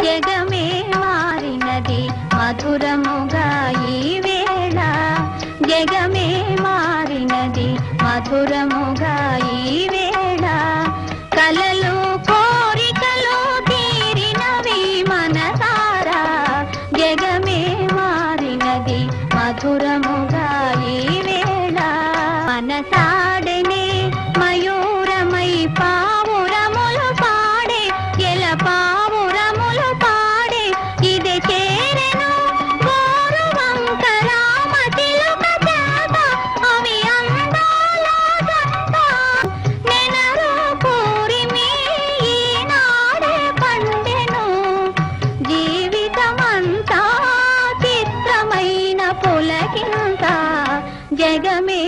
జగమే మారినది మధురముగా ఈ వేళ జగమే మారినది మధురముగా ఈ వేళ కలలు కోరికలు తీరినవి మనసారా జగమే మారినది మధురముగా ఈ వేళ మనసాడనే మయూరమై పావురములు పాడే ఎల పావురములు పాడే ఇది చేరెను గోరువంక రామ చిలుక చేత అవి అందాల జంట నెనరు పూరిమి ఈనాడే పండెను జీవితమంతా చిత్రమైన పులకింత జగమే